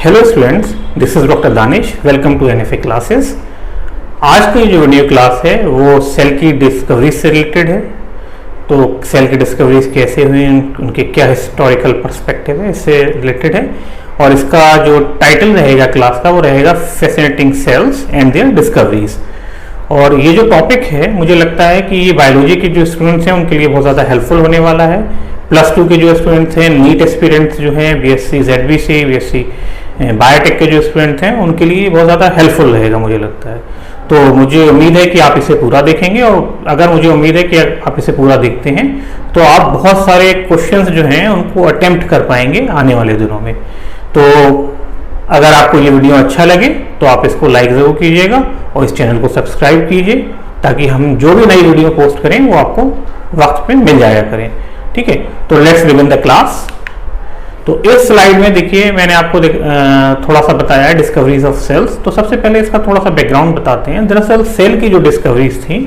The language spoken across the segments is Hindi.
Hello students, this is doctor Danish. Welcome to NFA classes. आज की जो वीडियो क्लास है वो सेल की डिस्कवरी से रिलेटेड है। तो सेल की डिस्कवरीज कैसे हुई, उनके क्या हिस्टोरिकल पर्सपेक्टिव है, इससे रिलेटेड है। और इसका जो टाइटल रहेगा क्लास का वो रहेगा fascinating cells and their discoveries. और ये जो टॉपिक है मुझे लगता है कि ये बायोलॉजी के जो स्टूडेंट्स हैं उनके लिए बहुत ज़्यादा हेल्पफुल होने वाला है। +2 के जो स्टूडेंट्स हैं, नीट एस्पिरेंट्स जो हैं, बीएससी ZBC, बीएससी बायोटेक के जो स्टूडेंट्स हैं उनके लिए बहुत ज़्यादा हेल्पफुल रहेगा मुझे लगता है। तो मुझे उम्मीद है कि आप इसे पूरा देखेंगे, और अगर मुझे उम्मीद है कि आप इसे पूरा देखते हैं तो आप बहुत सारे क्वेश्चंस जो हैं उनको अटेम्प्ट कर पाएंगे आने वाले दिनों में। तो अगर आपको ये वीडियो अच्छा लगे तो आप इसको लाइक ज़रूर कीजिएगा और इस चैनल को सब्सक्राइब कीजिए, ताकि हम जो भी नई वीडियो पोस्ट करें वो आपको वक्त पे मिल जाया करें। ठीक है, तो लेट्स बिगिन द क्लास। तो इस स्लाइड में देखिए मैंने आपको थोड़ा सा बताया है डिस्कवरीज ऑफ सेल्स। तो सबसे पहले इसका थोड़ा सा बैकग्राउंड बताते हैं। दरअसल सेल की जो डिस्कवरीज थी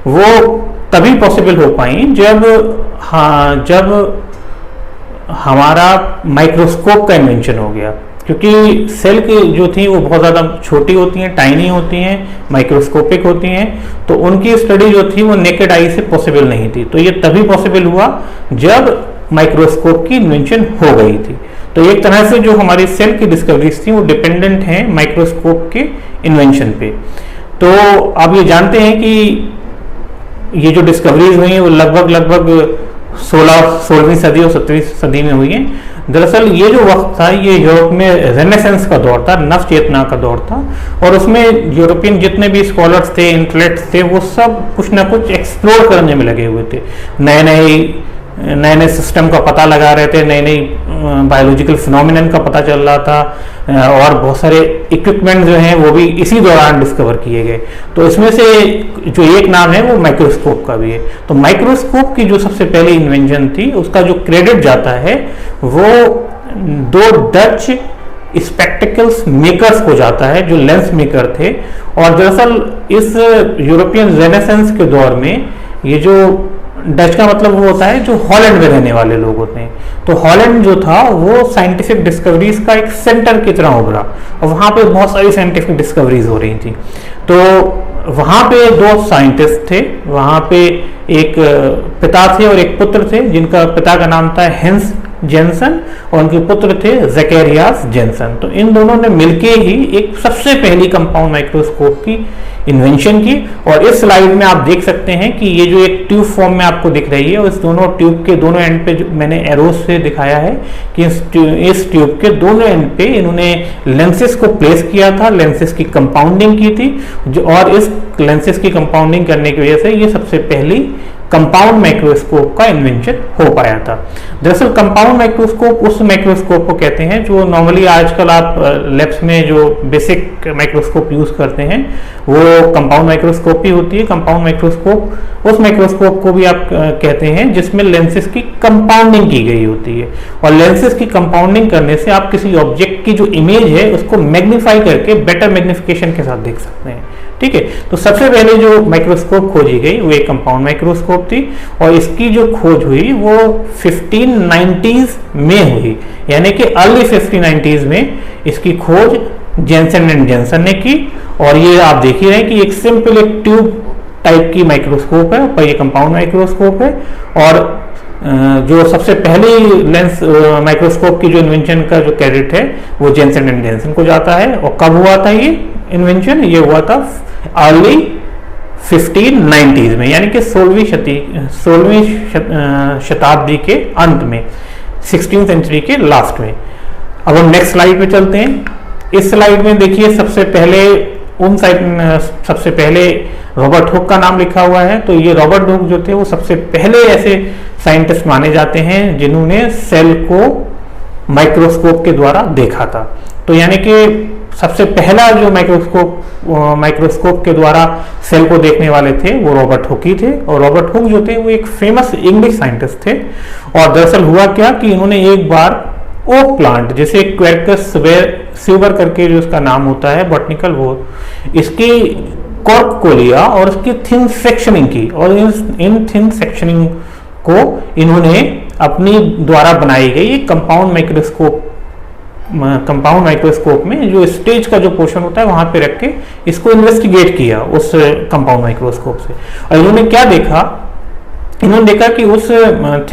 वो तभी पॉसिबल हो पाई जब हमारा माइक्रोस्कोप का इन्वेंशन हो गया, क्योंकि सेल की जो थी वो बहुत ज़्यादा छोटी होती हैं, टाइनी होती हैं, माइक्रोस्कोपिक होती हैं। तो उनकी स्टडी जो थी वो नेकेड आई से पॉसिबल नहीं थी। तो ये तभी पॉसिबल हुआ जब माइक्रोस्कोप की इन्वेंशन हो गई थी। तो एक तरह से जो हमारी सेल की डिस्कवरीज थी वो डिपेंडेंट हैं माइक्रोस्कोप के इन्वेंशन पे। तो आप ये जानते हैं कि ये जो डिस्कवरीज हुई हैं वो लगभग 16वीं सदी और 17वीं सदी में हुई हैं। दरअसल ये जो वक्त था ये यूरोप में रेनेसेंस का दौर था, नव चेतना का दौर था। और उसमें यूरोपियन जितने भी स्कॉलर्स थे, इंटेलेक्ट्स थे, वो सब कुछ ना कुछ एक्सप्लोर करने में लगे हुए थे। नए सिस्टम का पता लगा रहे थे, नई बायोलॉजिकल फिनोमिनन का पता चल रहा था, और बहुत सारे इक्विपमेंट जो हैं वो भी इसी दौरान डिस्कवर किए गए। तो इसमें से जो एक नाम है वो माइक्रोस्कोप का भी है। तो माइक्रोस्कोप की जो सबसे पहली इन्वेंशन थी उसका जो क्रेडिट जाता है वो 2 डच स्पेक्टिकल्स मेकर्स को जाता है, जो लेंस मेकर थे। और दरअसल इस यूरोपियन रेनेसेंस के दौर में ये जो डच का मतलब वो होता है जो हॉलैंड में रहने वाले लोग होते हैं। तो हॉलैंड जो था वो साइंटिफिक डिस्कवरीज का एक सेंटर की तरह उभरा, और वहाँ पे बहुत सारी साइंटिफिक डिस्कवरीज हो रही थी। तो वहाँ पे 2 साइंटिस्ट थे। वहाँ पे एक पिता थे और एक पुत्र थे, जिनका पिता का नाम था हेंस जेनसन और उनके पुत्र थे ज़ेकेरियास जेनसन। तो इन दोनों ने मिलके ही एक सबसे पहली कंपाउंड माइक्रोस्कोप की इन्वेंशन की। और इस स्लाइड में आप देख सकते हैं कि ये जो एक ट्यूब फॉर्म में आपको दिख रही है, उस दोनों ट्यूब के दोनों एंड पे मैंने एरोस से दिखाया है कि इस ट्यूब के दोनों एंड पे इन्होंने लेंसेस को प्लेस किया था, लेंसेस की कंपाउंडिंग की थी। और इस लेंसेस की कंपाउंडिंग करने की वजह से ये सबसे पहली कंपाउंड माइक्रोस्कोप का इन्वेंशन हो पाया था। दरअसल कंपाउंड माइक्रोस्कोप उस माइक्रोस्कोप को कहते हैं जो नॉर्मली आजकल आप लैब्स में जो बेसिक माइक्रोस्कोप यूज करते हैं वो कंपाउंड माइक्रोस्कोप ही होती है। कंपाउंड माइक्रोस्कोप उस माइक्रोस्कोप को भी आप कहते हैं जिसमें लेंसेस की कंपाउंडिंग की गई होती है। और लेंसेस की कंपाउंडिंग करने से आप किसी ऑब्जेक्ट की जो इमेज है उसको मैग्नीफाई करके बेटर मैग्निफिकेशन के साथ देख सकते हैं। ठीक है, तो सबसे पहले जो माइक्रोस्कोप खोजी गई वो एक कंपाउंड माइक्रोस्कोप थी, और इसकी जो खोज हुई वो 1590s में हुई, यानी कि अर्ली 1590s में इसकी खोज जेनसन एंड जेनसन ने की। और ये आप देख ही रहे हैं कि एक सिंपल एक ट्यूब टाइप की माइक्रोस्कोप है, पर ये कंपाउंड माइक्रोस्कोप है। और जो सबसे पहली लेंस माइक्रोस्कोप की जो इन्वेंशन का जो क्रेडिट है वो जेनसन एंड जेनसन को जाता है। और कब हुआ था ये इन्वेंशन? ये हुआ था अर्ली 1590s में, यानी कि 16वीं शताब्दी के अंत में, 16th सेंचुरी के लास्ट में। अब हम नेक्स्ट स्लाइड पे चलते हैं। इस स्लाइड में देखिए सबसे पहले रॉबर्ट हुक का नाम लिखा हुआ है। तो ये रॉबर्ट हुक जो थे वो सबसे पहले ऐसे साइंटिस्ट माने जाते हैं जिन्होंने सेल को माइक्रोस्कोप के द्वारा देखा था। तो यानी कि सबसे पहला जो माइक्रोस्कोप के द्वारा सेल को देखने वाले थे वो रॉबर्ट हुक ही थे। और रॉबर्ट हुक जो थे वो एक फेमस इंग्लिश साइंटिस्ट थे। और दरअसल हुआ क्या कि इन्होंने एक बार ओक प्लांट, जैसे क्वेर्कस स्यूबर करके जो इसका नाम होता है बॉटनिकल, वो इसकी कॉर्क को लिया और उसकी थिन सेक्शनिंग की। और इन थिन सेक्शनिंग को इन्होंने अपनी द्वारा बनाई गई एक कंपाउंड माइक्रोस्कोप कंपाउंड माइक्रोस्कोप में जो स्टेज का जो पोर्शन होता है वहां पे रख के इसको इन्वेस्टिगेट किया उस कंपाउंड माइक्रोस्कोप से। और इन्होंने क्या देखा, इन्होंने देखा कि उस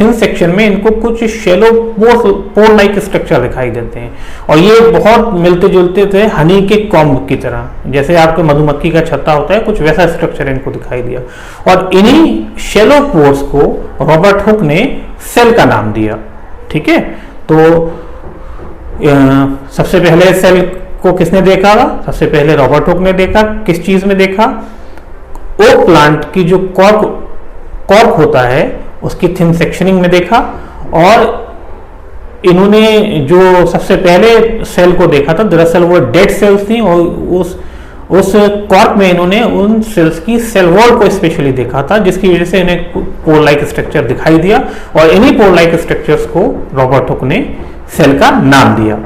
थिन सेक्शन में इनको कुछ शैलो पोर लाइक स्ट्रक्चर दिखाई देते हैं, और ये बहुत मिलते जुलते थे हनी के कॉम्ब की तरह, जैसे आपको मधुमक्खी का छत्ता होता है कुछ वैसा स्ट्रक्चर इनको दिखाई दिया। और इन्हीं शैलो पोर्स को रॉबर्ट हुक ने सेल का नाम दिया। ठीक है, तो सबसे पहले सेल को किसने देखा? सबसे पहले रॉबर्ट हुक ने देखा। किस चीज में देखा? ओक प्लांट की जो कॉर्क होता है उसकी थिन सेक्शनिंग में देखा। और इन्होंने जो सबसे पहले सेल को देखा था, दरअसल वो डेड सेल्स थी, और उस कॉर्क में इन्होंने उन सेल्स की सेल वॉल को स्पेशली देखा था, जिसकी वजह से इन्हें पोर लाइक स्ट्रक्चर दिखाई दिया, और इन्हीं पोर लाइक स्ट्रक्चर्स को रॉबर्ट हुक ने सेल का नाम दिया।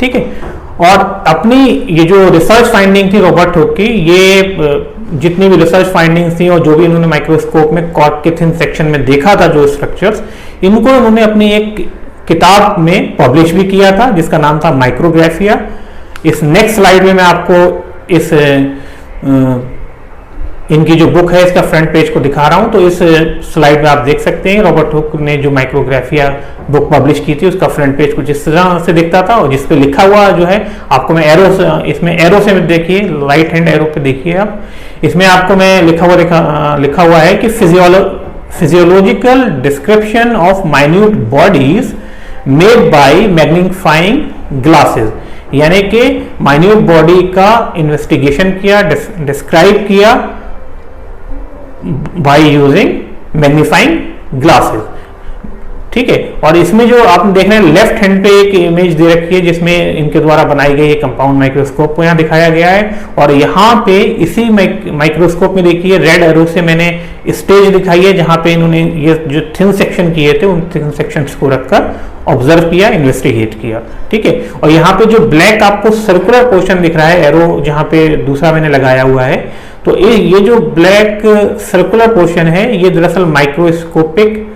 ठीक है, और अपनी ये जो रिसर्च फाइंडिंग थी रॉबर्ट हुक की, ये जितनी भी रिसर्च फाइंडिंग्स थी और जो भी इन्होंने माइक्रोस्कोप में कॉर्क के थिन सेक्शन में देखा था जो स्ट्रक्चर्स, इनको इन्होंने अपनी एक किताब में पब्लिश भी किया था जिसका नाम था माइक्रोग्राफिया। इस नेक्स्ट स्लाइड में मैं आपको इस इनकी जो बुक है इसका फ्रंट पेज को दिखा रहा हूं। तो इस स्लाइड में आप देख सकते हैं रॉबर्ट हुक ने जो माइक्रोग्राफिया बुक पब्लिश की थी उसका फ्रंट पेज कुछ इस तरह से दिखता था, और जिसपे लिखा हुआ जो है आपको मैं एरो से, इसमें एरो से देखिए, राइट हैंड एरो पे देखिए आप, इसमें आपको मैं लिखा हुआ है कि physiological description of minute bodies made by magnifying glasses, यानी कि माइन्यूट बॉडी का इन्वेस्टिगेशन किया, डिस्क्राइब किया बाय यूजिंग मैग्नीफाइंग ग्लासेस। ठीक है, और इसमें जो आप देख रहे हैं लेफ्ट हैंड पे एक इमेज दे रखी है जिसमें इनके द्वारा बनाई गई कंपाउंड माइक्रोस्कोप को यहाँ दिखाया गया है, और यहाँ पे इसी माइक्रोस्कोप में देखिए रेड एरो से मैंने स्टेज दिखाई है जहाँ पे इन्होंने ये जो थिन सेक्शन किए थे उन थिन सेक्शंस को रखकर ऑब्जर्व किया, इन्वेस्टिगेट किया। ठीक है, और यहाँ पे जो ब्लैक आपको सर्कुलर पोर्शन दिख रहा है एरो जहाँ पे दूसरा मैंने लगाया हुआ है, तो ये जो ब्लैक सर्कुलर पोर्शन है ये दरअसल माइक्रोस्कोपिक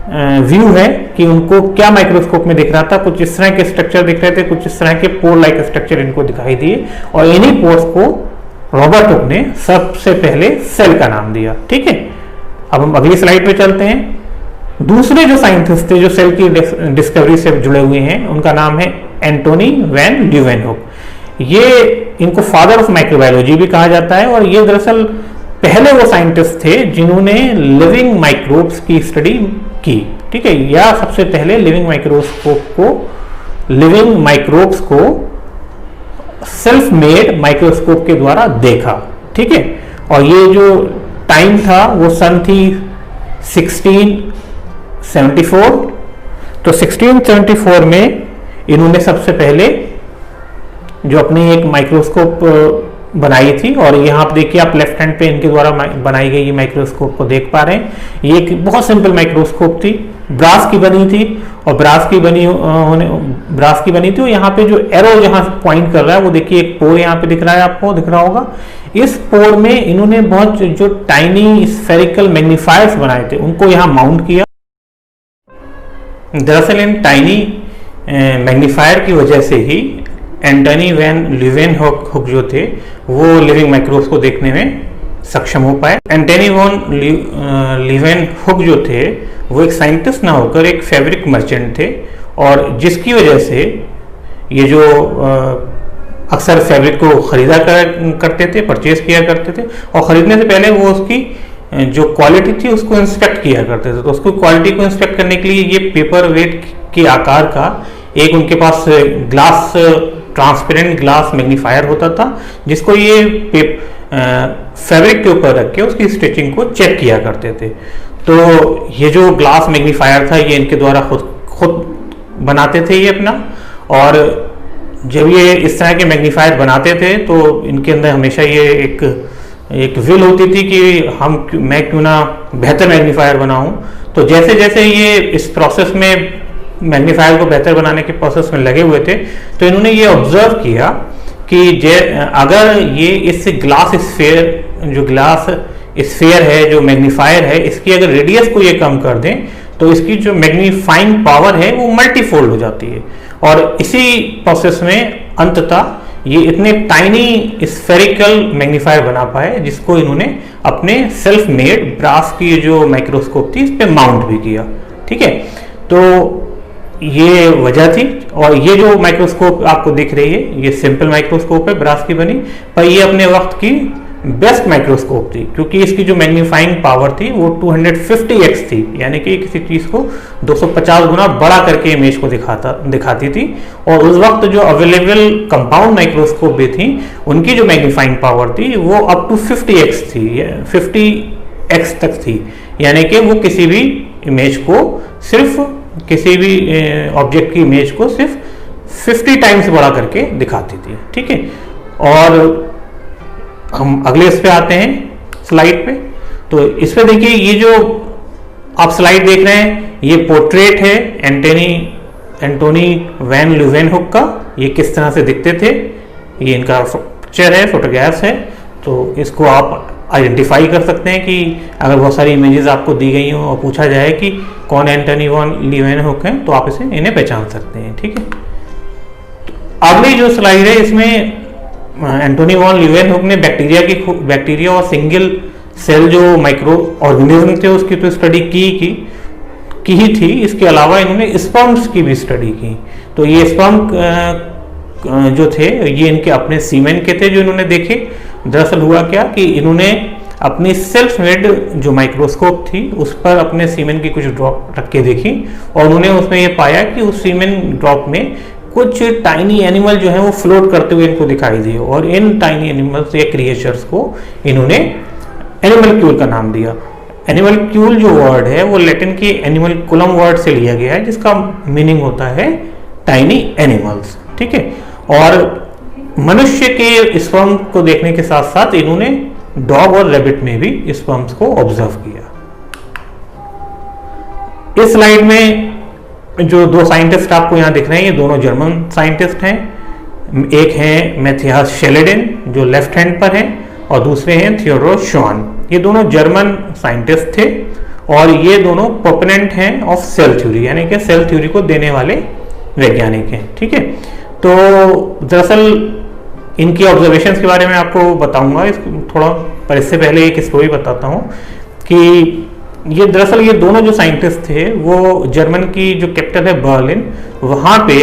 व्यू है कि उनको क्या माइक्रोस्कोप में दिख रहा था। कुछ इस तरह के स्ट्रक्चर दिख रहे थे, कुछ इस तरह के पोर लाइक स्ट्रक्चर इनको दिखाई दिए, और इन्हीं पोर्स को रॉबर्ट हुक ने सबसे पहले सेल का नाम दिया। ठीक है, अब हम अगली स्लाइड पे चलते हैं। दूसरे जो साइंटिस्ट थे जो सेल की डिस्कवरी से जुड़े हुए हैं उनका नाम है एंटोनी वैन ल्यूवेनहुक। ये इनको फादर ऑफ माइक्रोबायोलॉजी भी कहा जाता है, और ये दरअसल पहले वो साइंटिस्ट थे जिन्होंने लिविंग माइक्रोब्स की स्टडी की। ठीक है, या सबसे पहले लिविंग माइक्रोब्स को सेल्फ मेड माइक्रोस्कोप के द्वारा देखा। ठीक है, और ये जो टाइम था वो सन थी 1674। तो 1674 में इन्होंने सबसे पहले जो अपनी एक माइक्रोस्कोप बनाई थी, और यहाँ आप देखिए आप लेफ्ट हैंड पे इनके द्वारा बनाई गई ये माइक्रोस्कोप को देख पा रहे हैं। ये एक बहुत सिंपल माइक्रोस्कोप थी, ब्रास की बनी थी, और ब्रास की बनी थी। और यहाँ पे जो एरो जहाँ पॉइंट कर रहा है वो देखिए एक पोर यहाँ पे दिख रहा है, आपको दिख रहा होगा। इस पोर में इन्होंने बहुत जो टाइनी स्फेरिकल मैग्नीफायर्स बनाए थे उनको यहाँ माउंट किया। दरअसल इन टाइनी मैग्नीफायर की वजह से ही एंटोनी वैन ल्यूवेनहुक जो थे वो लिविंग माइक्रोब्स को देखने में सक्षम हो पाए। एंटोनी वैन ल्यूवेनहुक जो थे वो एक साइंटिस्ट ना होकर एक फैब्रिक मर्चेंट थे, और जिसकी वजह से ये जो अक्सर फैब्रिक को खरीदा करते थे, परचेज किया करते थे, और खरीदने से पहले वो उसकी जो क्वालिटी थी उसको इंस्पेक्ट किया करते थे। तो उसको क्वालिटी को इंस्पेक्ट करने के लिए ये पेपर वेट के आकार का एक उनके पास ग्लास ट्रांसपेरेंट ग्लास मैग्नीफायर होता था, जिसको ये फैब्रिक के ऊपर रख के उसकी स्टिचिंग को चेक किया करते थे। तो ये जो ग्लास मैग्नीफायर था ये इनके द्वारा खुद बनाते थे ये अपना, और जब ये इस तरह के मैग्नीफायर बनाते थे तो इनके अंदर हमेशा ये एक विल होती थी कि मैं क्यों ना बेहतर मैग्नीफायर बनाऊं। तो जैसे जैसे ये इस प्रोसेस में मैग्नीफायर को बेहतर बनाने के प्रोसेस में लगे हुए थे, तो इन्होंने ये ऑब्जर्व किया कि अगर ये इस ग्लास स्फेयर है जो मैग्नीफायर है, इसकी अगर रेडियस को ये कम कर दें तो इसकी जो मैग्नीफाइंग पावर है वो मल्टीफोल्ड हो जाती है, और इसी प्रोसेस में अंततः ये इतने टाइनी स्फेरिकल मैग्नीफायर बना पाए जिसको इन्होंने अपने सेल्फ मेड ब्रास की जो माइक्रोस्कोप थी इस पे माउंट भी किया। ठीक है, तो ये वजह थी। और ये जो माइक्रोस्कोप आपको दिख रही है ये सिंपल माइक्रोस्कोप है, ब्रास की बनी, पर ये अपने वक्त की बेस्ट माइक्रोस्कोप थी क्योंकि इसकी जो मैग्नीफाइंग पावर थी वो 250x थी, यानी कि किसी चीज को 250 गुना बड़ा करके इमेज को दिखाती थी। और उस वक्त जो अवेलेबल कंपाउंड माइक्रोस्कोप भी थी उनकी जो मैग्नीफाइंग पावर थी वो अप टू 50x थी, 50x तक थी, यानी कि वो किसी भी इमेज को सिर्फ किसी भी ऑब्जेक्ट की इमेज को सिर्फ 50 टाइम्स बड़ा करके दिखाती थी। ठीक है, और हम अगले इस पे आते हैं स्लाइड पे। तो इस पे देखिए ये जो आप स्लाइड देख रहे हैं ये पोर्ट्रेट है एंटोनी वैन ल्यूवेनहुक का। ये किस तरह से दिखते थे, ये इनका पिक्चर है, फोटोग्राफ्स है। तो इसको आप आइडेंटिफाई कर सकते हैं कि अगर बहुत सारी इमेजेस आपको दी गई हो और पूछा जाए कि कौन एंटोनी वैन ल्यूवेनहुक है तो आप इन्हें पहचान सकते हैं। ठीक है, अगली जो स्लाइड है इसमें एंटोनी वॉन ल्यूवेनहुक ने बैक्टीरिया और सिंगल सेल जो माइक्रो ऑर्गेनिज्म थे उसकी तो स्टडी की ही थी। इसके अलावा इन्होंने स्पर्म्स की भी स्टडी की। तो ये स्पर्म जो थे ये इनके अपने सीमेन के थे जो इन्होंने देखे। दरअसल हुआ क्या कि इन्होंने अपनी सेल्फ मेड जो माइक्रोस्कोप थी उस पर अपने सीमेन की कुछ ड्रॉप रख के देखी और उन्होंने उसमें ये पाया कि उस सीमेन ड्रॉप में कुछ टाइनी एनिमल जो है वो फ्लोट करते हुए इनको दिखाई दिए। और इन टाइनी एनिमल्स या क्रिएचर्स को इन्होंने एनिमलक्यूल का नाम दिया। एनिमलक्यूल जो वर्ड है वो लैटिन के एनिमलकुलम वर्ड से लिया गया है जिसका मीनिंग होता है टाइनी एनिमल्स। ठीक है, और मनुष्य के स्पर्म को देखने के साथ साथ इन्होंने डॉग और रैबिट में भी स्पर्म्स को ऑब्जर्व किया। इस स्लाइड में जो दो साइंटिस्ट आपको यहाँ दिख रहे हैं ये दोनों जर्मन साइंटिस्ट हैं। एक हैं मैथियास शेलेडिन जो लेफ्ट हैंड पर हैं और दूसरे हैं थियोडोर श्वान। ये दोनों जर्मन साइंटिस्ट थे और ये दोनों प्रोपोनेंट हैं ऑफ सेल थ्योरी, यानी कि सेल थ्योरी को देने वाले वैज्ञानिक हैं। ठीक है, तो दरअसल इनकी ऑब्जर्वेशंस के बारे में आपको बताऊंगा थोड़ा, पर इससे पहले एक स्टोरी बताता हूँ कि ये दरअसल ये दोनों जो साइंटिस्ट थे वो जर्मन की जो कैपिटल है बर्लिन, वहाँ पे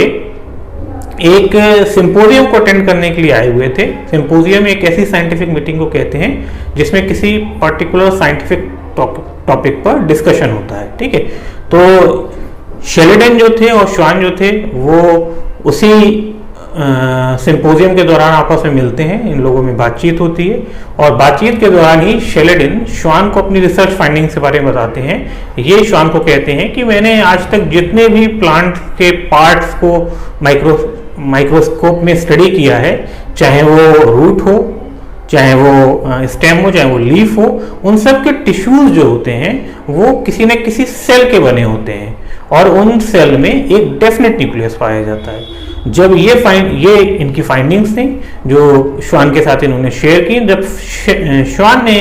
एक सिंपोजियम को अटेंड करने के लिए आए हुए थे। सिंपोजियम एक ऐसी साइंटिफिक मीटिंग को कहते हैं जिसमें किसी पर्टिकुलर साइंटिफिक टॉपिक पर डिस्कशन होता है। ठीक है, तो शेलेडन जो थे और श्वान जो थे वो उसी सिंपोजियम के दौरान आपस में मिलते हैं, इन लोगों में बातचीत होती है और बातचीत के दौरान ही शेलेडिन श्वान को अपनी रिसर्च फाइंडिंग्स के बारे में बताते हैं। ये श्वान को कहते हैं कि मैंने आज तक जितने भी प्लांट के पार्ट्स को माइक्रोस्कोप में स्टडी किया है, चाहे वो रूट हो, चाहे वो स्टेम हो, चाहे वो लीफ हो, उन सब के टिश्यूज जो होते हैं वो किसी न किसी सेल के बने होते हैं और उन सेल में एक डेफिनेट न्यूक्लियस पाया जाता है। जब ये इनकी फाइंडिंग्स थी जो श्वान के साथ इन्होंने शेयर की। जब श्वान ने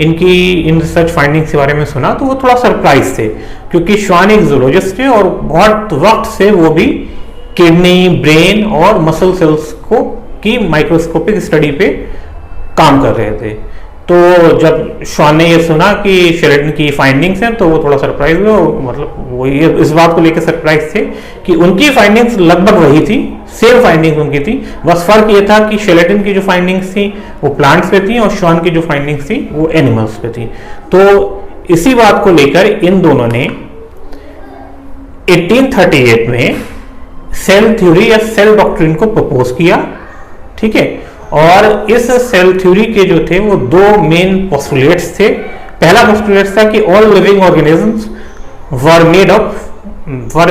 इन रिसर्च फाइंडिंग्स के बारे में सुना तो वो थोड़ा सरप्राइज थे क्योंकि श्वान एक जूलॉजिस्ट थे और बहुत वक्त से वो भी किडनी, ब्रेन और मसल सेल्स की माइक्रोस्कोपिक स्टडी पे काम कर रहे थे। तो जब श्वान ने ये सुना कि शेलेडन की फाइंडिंग्स हैं तो वो थोड़ा सरप्राइज हुआ। मतलब वो ये इस बात को लेकर सरप्राइज थे कि उनकी फाइंडिंग्स लगभग वही थी, सेम फाइंडिंग्स उनकी थी, बस फर्क ये था कि शेलेडन की जो फाइंडिंग्स थी वो प्लांट्स पे थी और श्वान की जो फाइंडिंग्स थी वो एनिमल्स पे थी। तो इसी बात को लेकर इन दोनों ने 1838 में सेल थ्योरी या सेल डॉक्ट्रिन को प्रपोज किया। ठीक है, और इस सेल थ्योरी के जो थे वो दो मेन पोस्टुलेट्स थे। पहला पोस्टुलेट था कि all living organisms were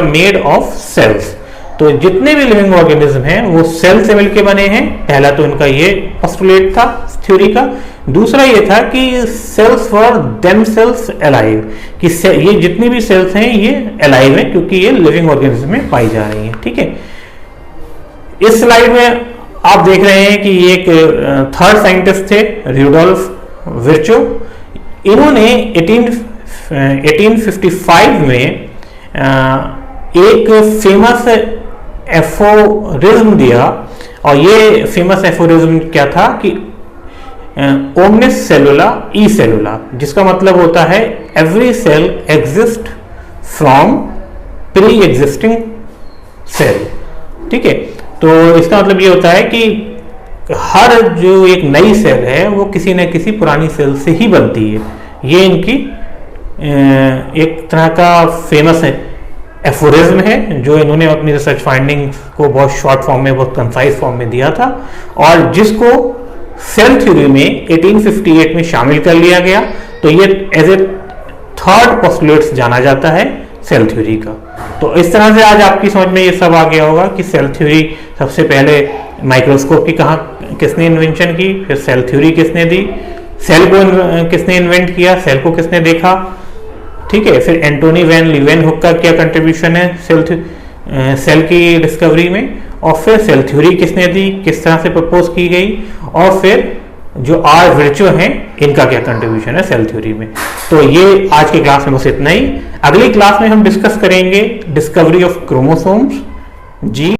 made of cells. तो जितने भी लिविंग ऑर्गेनिज्म हैं वो सेल से मिलकर बने हैं। पहला तो इनका ये पोस्टुलेट था थ्योरी का। दूसरा ये था कि सेल्स वर देमसेल्व्स अलाइव, कि ये जितनी भी सेल्स हैं ये अलाइव हैं क्योंकि ये लिविंग ऑर्गेनिज्म में पाई जा रही हैं। ठीक है, इस स्लाइड में आप देख रहे हैं कि एक थर्ड साइंटिस्ट थे रूडोल्फ विर्चो। इन्होंने 1855 में एक फेमस एफोरिज्म दिया, और ये फेमस एफोरिज्म क्या था कि ओमनिस सेलुला ई सेलुला, जिसका मतलब होता है every cell exist from pre existing cell. ठीक है, तो इसका मतलब ये होता है कि हर जो एक नई सेल है वो किसी न किसी पुरानी सेल से ही बनती है। ये इनकी एक तरह का फेमस है एफोरिज्म है, जो इन्होंने अपनी रिसर्च फाइंडिंग्स को बहुत शॉर्ट फॉर्म में, बहुत कंसाइज फॉर्म में दिया था, और जिसको सेल थ्योरी में 1858 में शामिल कर लिया गया। तो ये एज ए थर्ड पोस्टुलेट्स जाना जाता है सेल थ्योरी का। तो इस तरह से आज आपकी समझ में ये सब आ गया होगा कि सेल थ्योरी सबसे पहले माइक्रोस्कोप की किसने इन्वेंशन की, फिर सेल थ्योरी किसने दी, सेल को किसने इन्वेंट किया, सेल को किसने देखा। ठीक है, फिर एंटोनी वैन लीवेनहुक का क्या कंट्रीब्यूशन है सेल की डिस्कवरी में, और फिर सेल थ्योरी किसने दी, किस तरह से प्रपोज की गई, और फिर जो आर विर्चो हैं इनका क्या कंट्रीब्यूशन है सेल थ्योरी में। तो ये आज की क्लास में बस इतना ही। अगली क्लास में हम डिस्कस करेंगे डिस्कवरी ऑफ क्रोमोसोम्स जी।